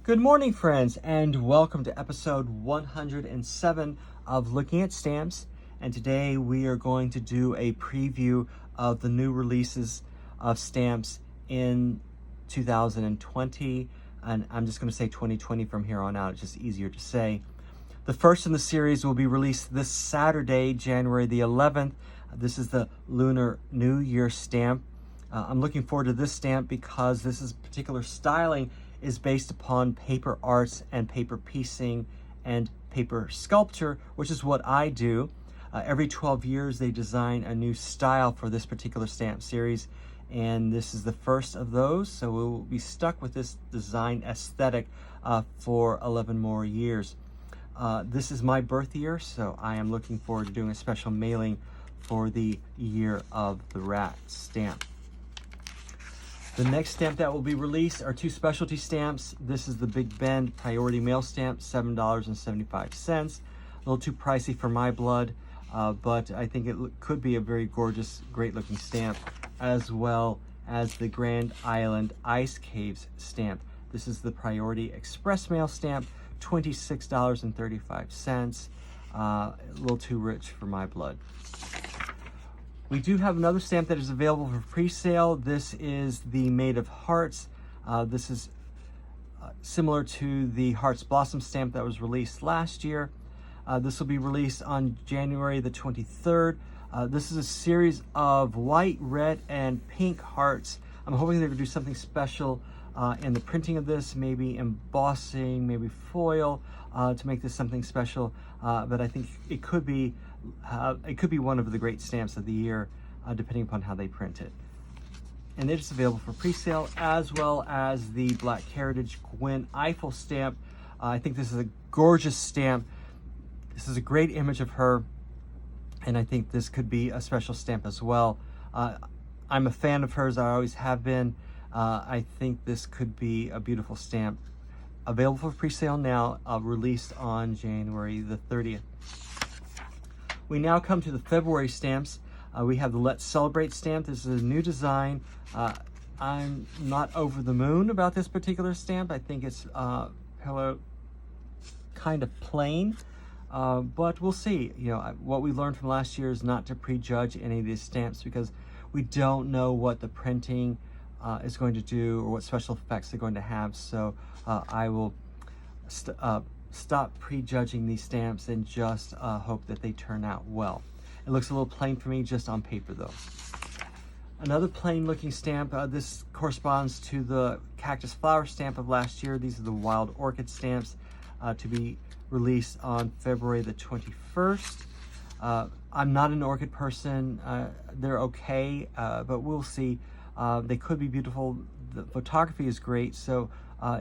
Good morning, friends, and welcome to episode 107 of Looking at Stamps. And today we are going to do a preview of the new releases of stamps in 2020. And I'm just going to say 2020 from here on out. It's just easier to say. The first in the series will be released this Saturday, January the 11th. This is the Lunar New Year stamp. I'm looking forward to this stamp because this particular styling is based upon paper arts and paper piecing and paper sculpture, which is what I do. Every 12 years they design a new style for this particular stamp series, and this is the first of those, so we'll be stuck with this design aesthetic for 11 more years. This is my birth year, so I am looking forward to doing a special mailing for the Year of the Rat stamp. The next stamp that will be released are two specialty stamps. This is the Big Bend Priority Mail Stamp, $7.75. A little too pricey for my blood, but I think it could be a very gorgeous, great looking stamp, as well as the Grand Island Ice Caves stamp. This is the Priority Express Mail Stamp, $26.35. A little too rich for my blood. We do have another stamp that is available for pre-sale. This is the Made of Hearts. This is similar to the Hearts Blossom stamp that was released last year. This will be released on January the 23rd. This is a series of white, red, and pink hearts. I'm hoping they're going to do something special in the printing of this, maybe embossing, maybe foil, to make this something special. But I think it could be one of the great stamps of the year, depending upon how they print it. And it is available for pre-sale, as well as the Black Heritage Gwen Eiffel stamp. I think this is a gorgeous stamp. This is a great image of her, and I think this could be a special stamp as well. I'm a fan of hers, I always have been. I think this could be a beautiful stamp. Available for pre-sale now, released on January the 30th. We now come to the February stamps. We have the Let's Celebrate stamp. This is a new design. I'm not over the moon about this particular stamp. I think it's kind of plain, but we'll see. You know, what we learned from last year is not to prejudge any of these stamps because we don't know what the printing is going to do or what special effects they're going to have. So I will stop prejudging these stamps and just hope that they turn out well. It looks a little plain for me just on paper though. Another plain looking stamp, this corresponds to the Cactus Flower stamp of last year. These are the Wild Orchid stamps to be released on February the 21st. I'm not an orchid person. They're okay, but we'll see. They could be beautiful. The photography is great, so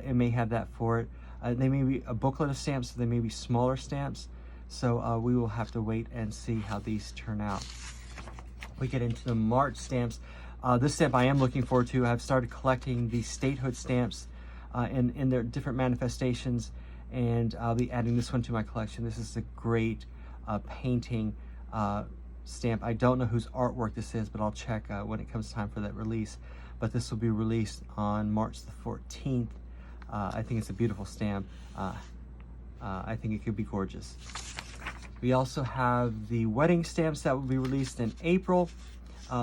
it may have that for it. They may be a booklet of stamps, so they may be smaller stamps. So we will have to wait and see how these turn out. We get into the March stamps. This stamp I am looking forward to. I've started collecting the statehood stamps in their different manifestations, and I'll be adding this one to my collection. This is a great painting stamp. I don't know whose artwork this is, but I'll check when it comes time for that release. But this will be released on March the 14th. I think it's a beautiful stamp. I think it could be gorgeous. We also have the wedding stamps that will be released in April.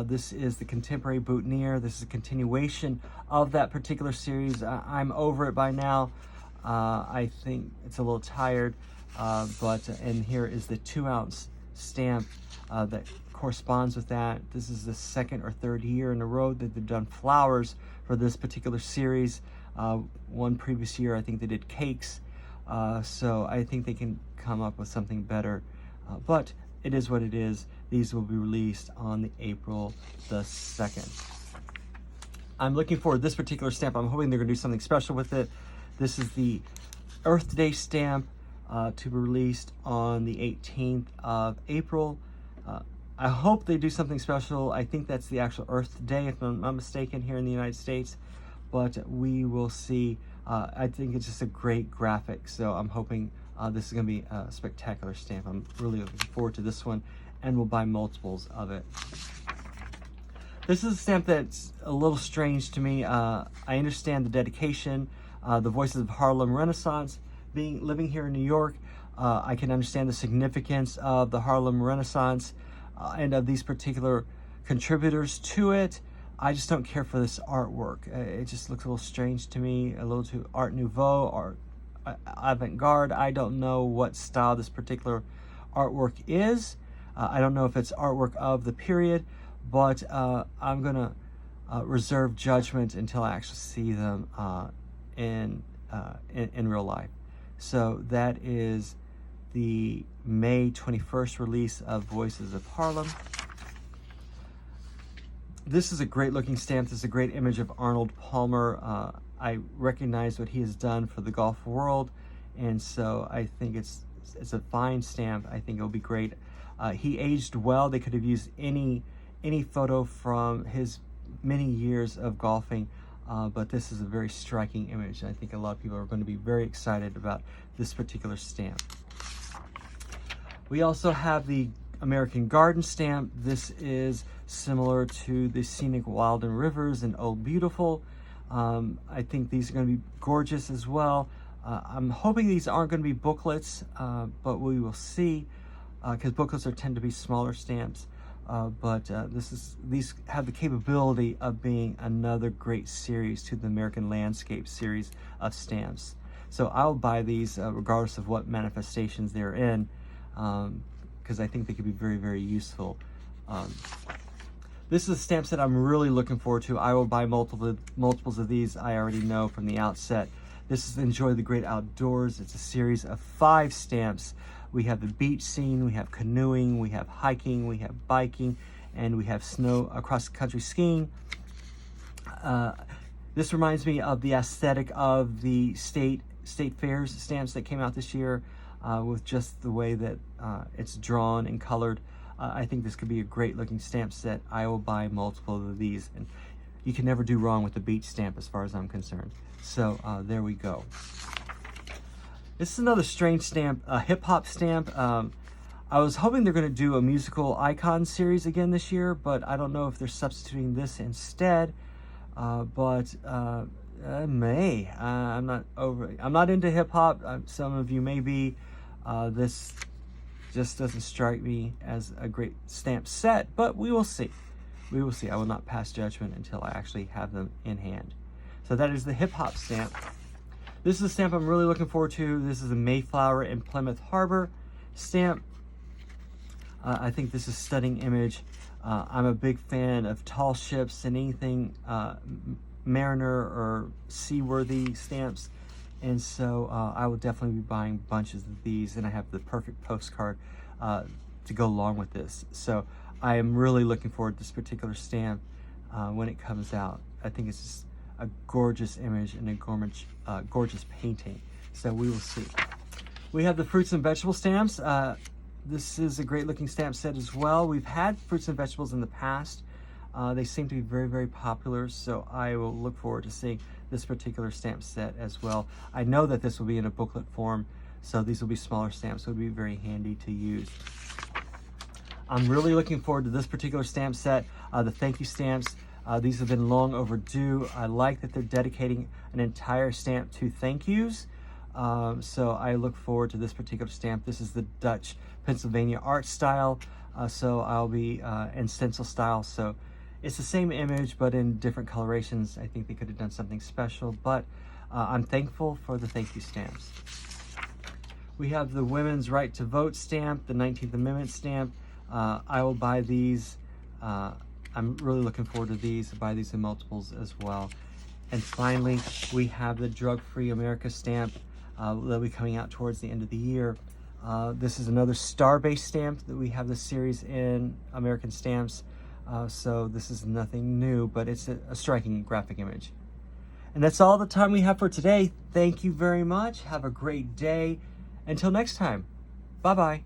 This is the Contemporary Boutonniere. This is a continuation of that particular series. I'm over it by now. I think it's a little tired, and here is the 2-ounce stamp that corresponds with that. This is the second or third year in a row that they've done flowers for this particular series. One previous year, I think they did cakes. So I think they can come up with something better. But it is what it is. These will be released on the April the 2nd. I'm looking forward to this particular stamp. I'm hoping they're going to do something special with it. This is the Earth Day stamp to be released on the 18th of April. I hope they do something special. I think that's the actual Earth Day, if I'm not mistaken, here in the United States. But we will see. I think it's just a great graphic, so I'm hoping this is going to be a spectacular stamp. I'm really looking forward to this one, and we'll buy multiples of it. This is a stamp that's a little strange to me. I understand the dedication. the Voices of Harlem Renaissance. Living here in New York, I can understand the significance of the Harlem Renaissance and of these particular contributors to it. I just don't care for this artwork. It just looks a little strange to me, a little too Art Nouveau or avant-garde. I don't know what style this particular artwork is. I don't know if it's artwork of the period, but I'm gonna reserve judgment until I actually see them in real life. So that is the May 21st release of Voices of Harlem. This is a great looking stamp. This is a great image of Arnold Palmer. I recognize what he has done for the golf world, and so I think it's a fine stamp. I think it'll be great. He aged well. They could have used any photo from his many years of golfing, but this is a very striking image. I think a lot of people are going to be very excited about this particular stamp. We also have the American Garden stamp. This is similar to the Scenic Wild and Rivers and Old Beautiful. I think these are going to be gorgeous as well. I'm hoping these aren't going to be booklets, but we will see, because booklets tend to be smaller stamps. But these have the capability of being another great series to the American Landscape series of stamps. So I'll buy these regardless of what manifestations they're in, because I think they could be very, very useful. This is a stamp set I'm really looking forward to. I will buy multiples of these. I already know from the outset. This is Enjoy the Great Outdoors. It's a series of 5 stamps. We have the beach scene, we have canoeing, we have hiking, we have biking, and we have snow across country skiing. This reminds me of the aesthetic of the state fairs stamps that came out this year, with just the way that it's drawn and colored. I think this could be a great looking stamp set. I will buy multiple of these, and you can never do wrong with the beach stamp as far as I'm concerned. So there we go. This is another strange stamp, a hip-hop stamp. I was hoping they're going to do a musical icon series again this year, but I don't know if they're substituting this instead. But may. I'm not into hip-hop. Some of you may be. This just doesn't strike me as a great stamp set, but we will see. We will see. I will not pass judgment until I actually have them in hand. So that is the hip-hop stamp. This is a stamp I'm really looking forward to. This is a Mayflower in Plymouth Harbor stamp. I think this is a stunning image. I'm a big fan of tall ships and anything mariner or seaworthy stamps. And so I will definitely be buying bunches of these, and I have the perfect postcard to go along with this. So I am really looking forward to this particular stamp when it comes out. I think it's just a gorgeous image and a gorgeous painting. So we will see. We have the fruits and vegetable stamps. This is a great looking stamp set as well. We've had fruits and vegetables in the past. They seem to be very, very popular, so I will look forward to seeing this particular stamp set as well. I know that this will be in a booklet form, so these will be smaller stamps, so it'll be very handy to use. I'm really looking forward to this particular stamp set, the thank you stamps. These have been long overdue. I like that they're dedicating an entire stamp to thank yous. So I look forward to this particular stamp. This is the Dutch Pennsylvania art style. So I'll be in stencil style. So it's the same image, but in different colorations. I think they could have done something special, but I'm thankful for the thank you stamps. We have the Women's Right to Vote stamp, the 19th Amendment stamp. I will buy these. I'm really looking forward to these. I'll buy these in multiples as well. And finally, we have the Drug-Free America stamp that'll be coming out towards the end of the year. This is another star-based stamp that we have this series in American Stamps. So this is nothing new, but it's a striking graphic image. And that's all the time we have for today. Thank you very much. Have a great day. Until next time, bye-bye.